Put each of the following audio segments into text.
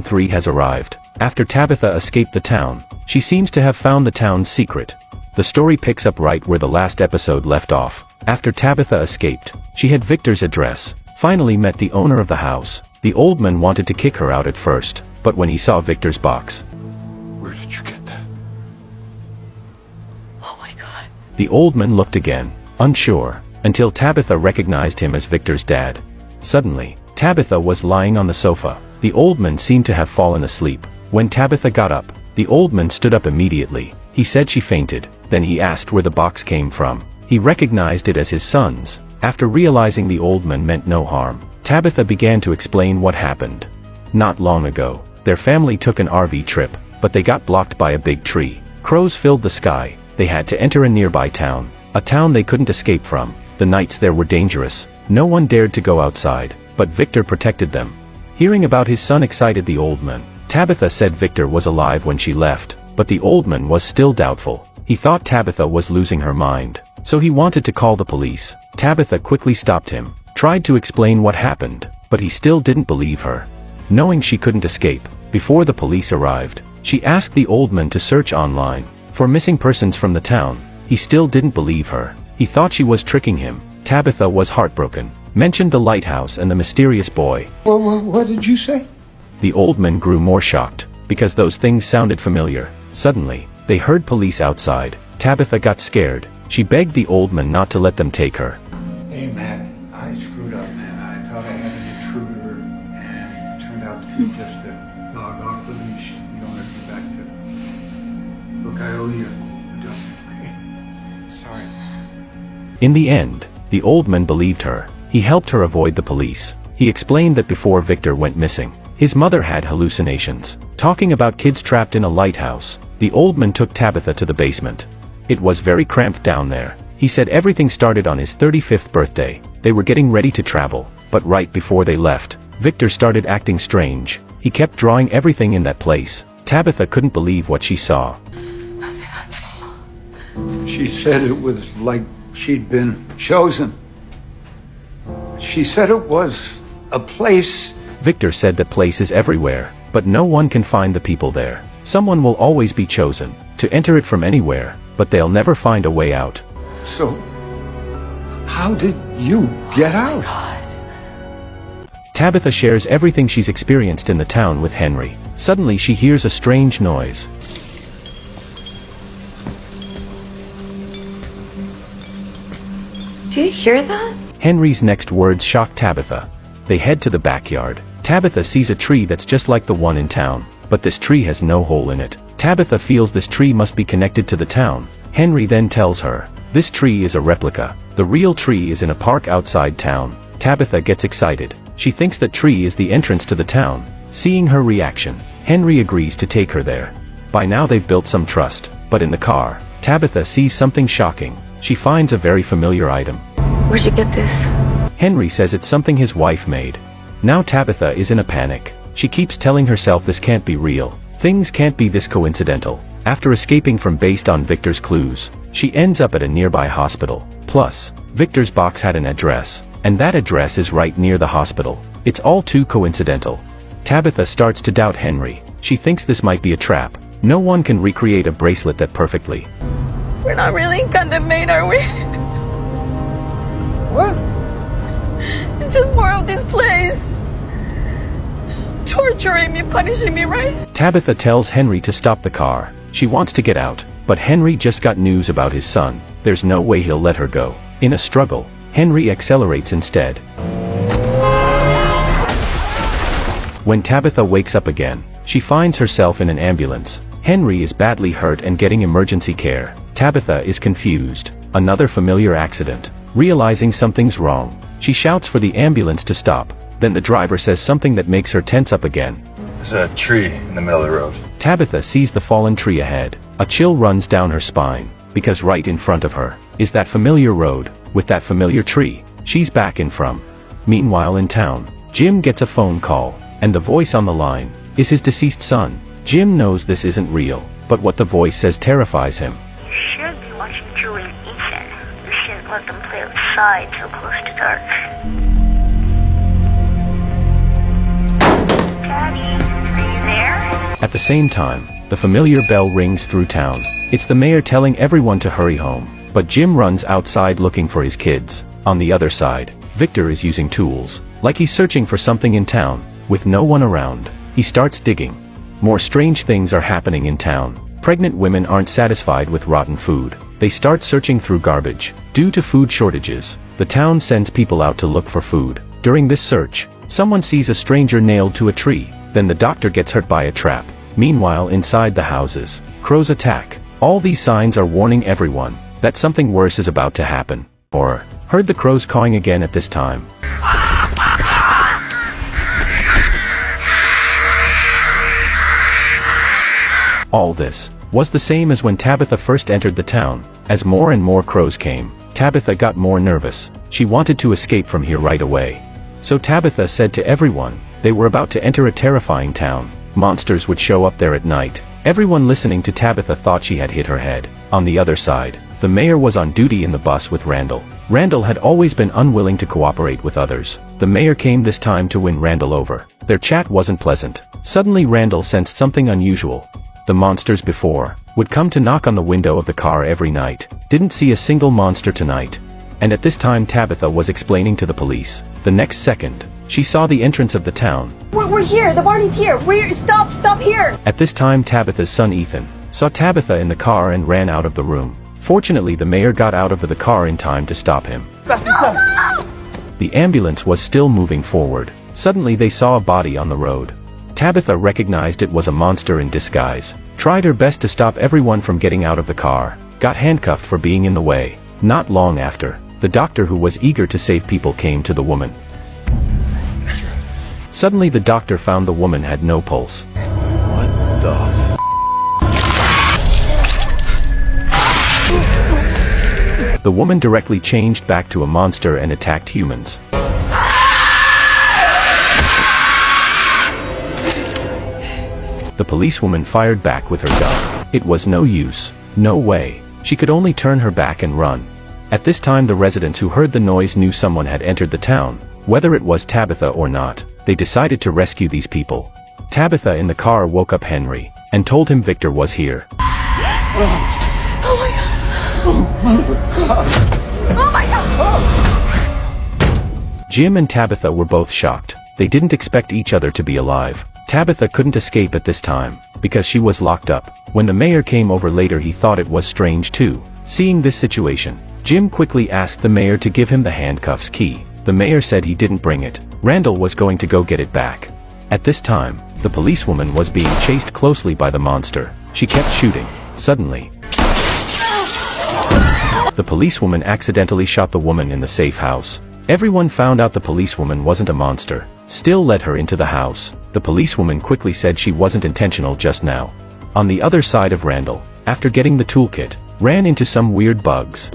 Season 3 has arrived. After Tabitha escaped the town, she seems to have found the town's secret. The story picks up right where the last episode left off. After Tabitha escaped, she had Victor's address, finally met the owner of the house. The old man wanted to kick her out at first, but when he saw Victor's box, "Where did you get that?" Oh my God. The old man looked again, unsure, until Tabitha recognized him as Victor's dad. Suddenly, Tabitha was lying on the sofa. The old man seemed to have fallen asleep. When Tabitha got up, the old man stood up immediately. He said she fainted. Then he asked where the box came from. He recognized it as his son's. After realizing the old man meant no harm, Tabitha began to explain what happened. Not long ago, their family took an RV trip, but they got blocked by a big tree. Crows filled the sky. They had to enter a nearby town, a town they couldn't escape from. The nights there were dangerous. No one dared to go outside, but Victor protected them. Hearing about his son excited the old man. Tabitha said Victor was alive when she left, but the old man was still doubtful. He thought Tabitha was losing her mind, so he wanted to call the police. Tabitha quickly stopped him, tried to explain what happened, but he still didn't believe her. Knowing she couldn't escape, before the police arrived, she asked the old man to search online for missing persons from the town. He still didn't believe her. He thought she was tricking him. Tabitha was heartbroken, mentioned the lighthouse and the mysterious boy. What did you say? The old man grew more shocked, because those things sounded familiar. Suddenly, they heard police outside. Tabitha got scared. She begged the old man not to let them take her. "Hey, Matt, I screwed up, man. I thought I had an intruder, and it turned out to be just a dog off the leash. You don't have to be back to. Look, I owe you just. Sorry." In the end, the old man believed her. He helped her avoid the police. He explained that before Victor went missing, his mother had hallucinations, talking about kids trapped in a lighthouse. The old man took Tabitha to the basement. It was very cramped down there. He said everything started on his 35th birthday. They were getting ready to travel, but right before they left, Victor started acting strange. He kept drawing everything in that place. Tabitha couldn't believe what she saw. She said it was like she'd been chosen. She said it was a place. Victor said that place is everywhere, but no one can find the people there. Someone will always be chosen to enter it from anywhere, but they'll never find a way out. So, how did you get out? Tabitha shares everything she's experienced in the town with Henry. Suddenly she hears a strange noise. Do you hear that? Henry's next words shock Tabitha. They head to the backyard. Tabitha sees a tree that's just like the one in town, but this tree has no hole in it. Tabitha feels this tree must be connected to the town. Henry then tells her, this tree is a replica. The real tree is in a park outside town. Tabitha gets excited. She thinks that tree is the entrance to the town. Seeing her reaction, Henry agrees to take her there. By now they've built some trust, but in the car, Tabitha sees something shocking. She finds a very familiar item. Where'd you get this? Henry says it's something his wife made. Now Tabitha is in a panic. She keeps telling herself this can't be real. Things can't be this coincidental. After escaping from based on Victor's clues, she ends up at a nearby hospital. Plus, Victor's box had an address, and that address is right near the hospital. It's all too coincidental. Tabitha starts to doubt Henry. She thinks this might be a trap. No one can recreate a bracelet that perfectly. We're not really condemned, are we? What? It's just more of this place. Torturing me, punishing me, right? Tabitha tells Henry to stop the car. She wants to get out, but Henry just got news about his son. There's no way he'll let her go. In a struggle, Henry accelerates instead. When Tabitha wakes up again, she finds herself in an ambulance. Henry is badly hurt and getting emergency care. Tabitha is confused. Another familiar accident. Realizing something's wrong, she shouts for the ambulance to stop. Then the driver says something that makes her tense up again. There's a tree in the middle of the road. Tabitha sees the fallen tree ahead. A chill runs down her spine, because right in front of her is that familiar road, with that familiar tree she's back in from. Meanwhile in town, Jim gets a phone call, and the voice on the line is his deceased son. Jim knows this isn't real, but what the voice says terrifies him. You should be watching Julie and Ethan. You shouldn't let them play outside so close to dark. Daddy, are you At the same time, the familiar bell rings through town. It's the mayor telling everyone to hurry home. But Jim runs outside looking for his kids. On the other side, Victor is using tools, like he's searching for something in town. With no one around, he starts digging. More strange things are happening in town. Pregnant women aren't satisfied with rotten food. They start searching through garbage. Due to food shortages, the town sends people out to look for food. During this search, someone sees a stranger nailed to a tree. Then the doctor gets hurt by a trap. Meanwhile, inside the houses, crows attack. All these signs are warning everyone that something worse is about to happen. Or, heard the crows cawing again at this time. All this was the same as when Tabitha first entered the town. As more and more crows came, Tabitha got more nervous. She wanted to escape from here right away. So Tabitha said to everyone, they were about to enter a terrifying town. Monsters would show up there at night. Everyone listening to Tabitha thought she had hit her head. On the other side, the mayor was on duty in the bus with Randall. Randall had always been unwilling to cooperate with others. The mayor came this time to win Randall over. Their chat wasn't pleasant. Suddenly Randall sensed something unusual. The monsters before would come to knock on the window of the car every night. Didn't see a single monster tonight. And at this time Tabitha was explaining to the police. The next second, she saw the entrance of the town. We're here, the party's here. Stop here. At this time Tabitha's son Ethan saw Tabitha in the car and ran out of the room. Fortunately, the mayor got out of the car in time to stop him. The ambulance was still moving forward. Suddenly they saw a body on the road. Tabitha recognized it was a monster in disguise. Tried her best to stop everyone from getting out of the car. Got handcuffed for being in the way. Not long after, the doctor who was eager to save people came to the woman. Suddenly the doctor found the woman had no pulse. What the The woman directly changed back to a monster and attacked humans. The policewoman fired back with her gun. It was no use. No way. She could only turn her back and run. At this time the residents who heard the noise knew someone had entered the town. Whether it was Tabitha or not, they decided to rescue these people. Tabitha in the car woke up Henry and told him Victor was here. Jim and Tabitha were both shocked. They didn't expect each other to be alive. Tabitha couldn't escape at this time, because she was locked up. When the mayor came over later he thought it was strange too. Seeing this situation, Jim quickly asked the mayor to give him the handcuffs key. The mayor said he didn't bring it. Randall was going to go get it back. At this time, the policewoman was being chased closely by the monster. She kept shooting. Suddenly, the policewoman accidentally shot the woman in the safe house. Everyone found out the policewoman wasn't a monster. Still led her into the house. The policewoman quickly said she wasn't intentional just now. On the other side of Randall, after getting the toolkit, ran into some weird bugs.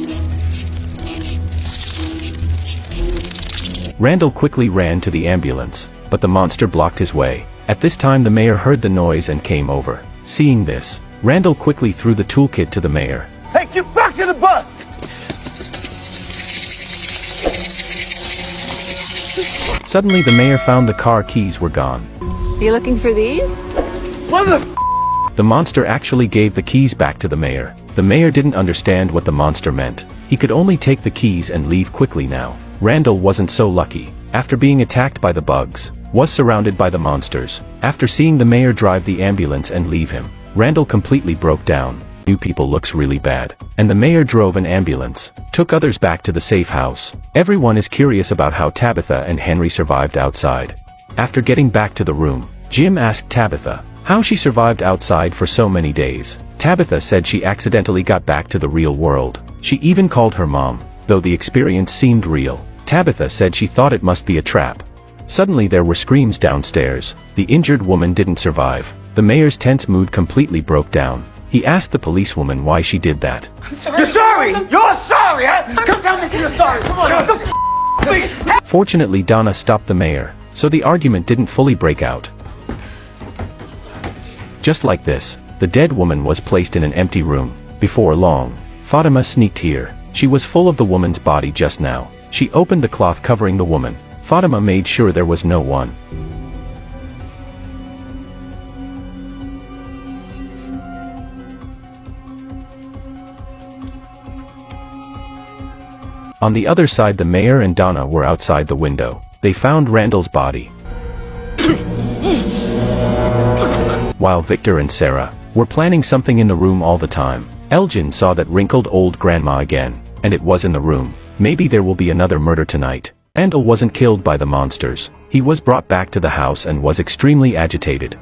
Randall quickly ran to the ambulance, but the monster blocked his way. At this time the mayor heard the noise and came over. Seeing this, Randall quickly threw the toolkit to the mayor. Hey, get back to the bus! Suddenly the mayor found the car keys were gone. You looking for these? The monster actually gave the keys back to the mayor. The mayor didn't understand what the monster meant. He could only take the keys and leave quickly now. Randall wasn't so lucky. After being attacked by the bugs, was surrounded by the monsters. After seeing the mayor drive the ambulance and leave him, Randall completely broke down. You people looks really bad. And the mayor drove an ambulance, took others back to the safe house. Everyone is curious about how Tabitha and Henry survived outside. After getting back to the room, Jim asked Tabitha how she survived outside for so many days. Tabitha said she accidentally got back to the real world. She even called her mom, though the experience seemed real. Tabitha said she thought it must be a trap. Suddenly there were screams downstairs. The injured woman didn't survive. The mayor's tense mood completely broke down. He asked the policewoman why she did that. You're sorry! You're sorry! Huh? Come down and you're sorry! Come on! Please! Fortunately Donna stopped the mayor, so the argument didn't fully break out. Just like this, the dead woman was placed in an empty room. Before long, Fatima sneaked here. She was full of the woman's body just now. She opened the cloth covering the woman. Fatima made sure there was no one. On the other side, the mayor and Donna were outside the window. They found Randall's body. While Victor and Sarah were planning something in the room all the time, Elgin saw that wrinkled old grandma again, and it was in the room. Maybe there will be another murder tonight. Randall wasn't killed by the monsters. He was brought back to the house and was extremely agitated.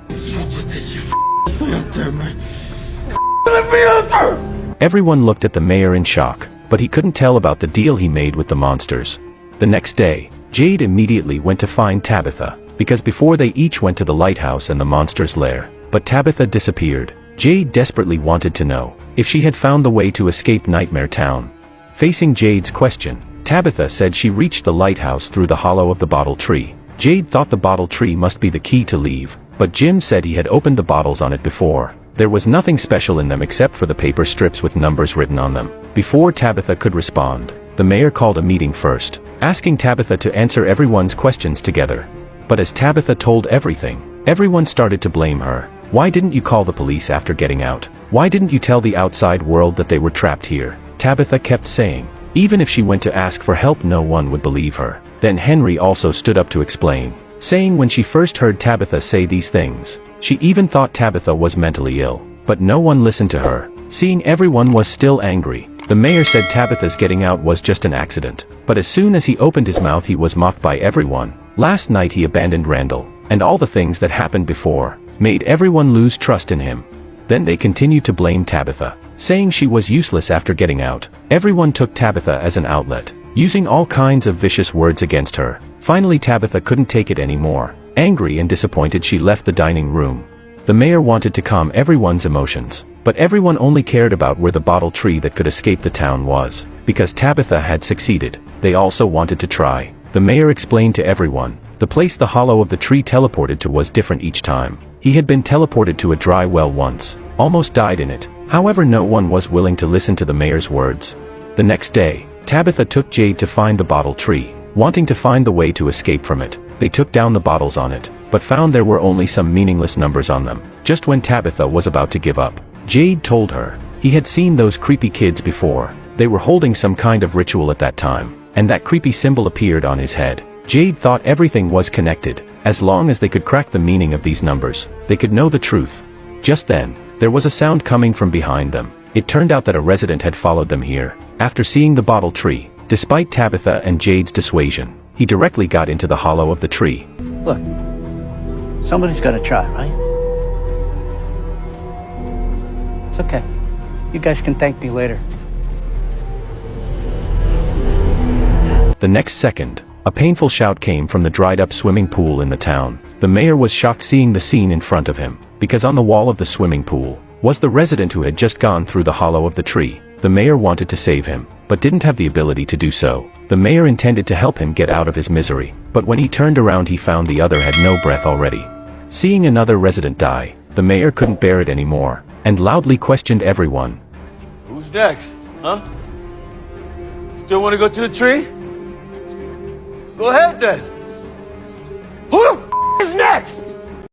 Everyone looked at the mayor in shock, but he couldn't tell about the deal he made with the monsters. The next day, Jade immediately went to find Tabitha, because before they each went to the lighthouse and the monster's lair, but Tabitha disappeared. Jade desperately wanted to know if she had found the way to escape Nightmare Town. Facing Jade's question, Tabitha said she reached the lighthouse through the hollow of the bottle tree. Jade thought the bottle tree must be the key to leave, but Jim said he had opened the bottles on it before. There was nothing special in them except for the paper strips with numbers written on them. Before Tabitha could respond, the mayor called a meeting first, asking Tabitha to answer everyone's questions together. But as Tabitha told everything, everyone started to blame her. Why didn't you call the police after getting out? Why didn't you tell the outside world that they were trapped here? Tabitha kept saying. Even if she went to ask for help, no one would believe her. Then Henry also stood up to explain, saying when she first heard Tabitha say these things, she even thought Tabitha was mentally ill. But no one listened to her. Seeing everyone was still angry, the mayor said Tabitha's getting out was just an accident. But as soon as he opened his mouth, he was mocked by everyone. Last night he abandoned Randall, and all the things that happened before made everyone lose trust in him. Then they continued to blame Tabitha, saying she was useless after getting out. Everyone took Tabitha as an outlet, using all kinds of vicious words against her. Finally, Tabitha couldn't take it anymore. Angry and disappointed, she left the dining room. The mayor wanted to calm everyone's emotions, but everyone only cared about where the bottle tree that could escape the town was. Because Tabitha had succeeded, they also wanted to try. The mayor explained to everyone, the place the hollow of the tree teleported to was different each time. He had been teleported to a dry well once, almost died in it. However, no one was willing to listen to the mayor's words. The next day, Tabitha took Jade to find the bottle tree, wanting to find the way to escape from it. They took down the bottles on it, but found there were only some meaningless numbers on them. Just when Tabitha was about to give up, Jade told her he had seen those creepy kids before. They were holding some kind of ritual at that time, and that creepy symbol appeared on his head. Jade thought everything was connected. As long as they could crack the meaning of these numbers, they could know the truth. Just then, there was a sound coming from behind them. It turned out that a resident had followed them here. After seeing the bottle tree, despite Tabitha and Jade's dissuasion, he directly got into the hollow of the tree. Look, somebody's gotta try, right? It's okay. You guys can thank me later. The next second, a painful shout came from the dried-up swimming pool in the town. The mayor was shocked seeing the scene in front of him, because on the wall of the swimming pool was the resident who had just gone through the hollow of the tree. The mayor wanted to save him, but didn't have the ability to do so. The mayor intended to help him get out of his misery, but when he turned around, he found the other had no breath already. Seeing another resident die, the mayor couldn't bear it anymore, and loudly questioned everyone. Who's next? Huh? Still want to go to the tree? Go ahead then. Who the is next?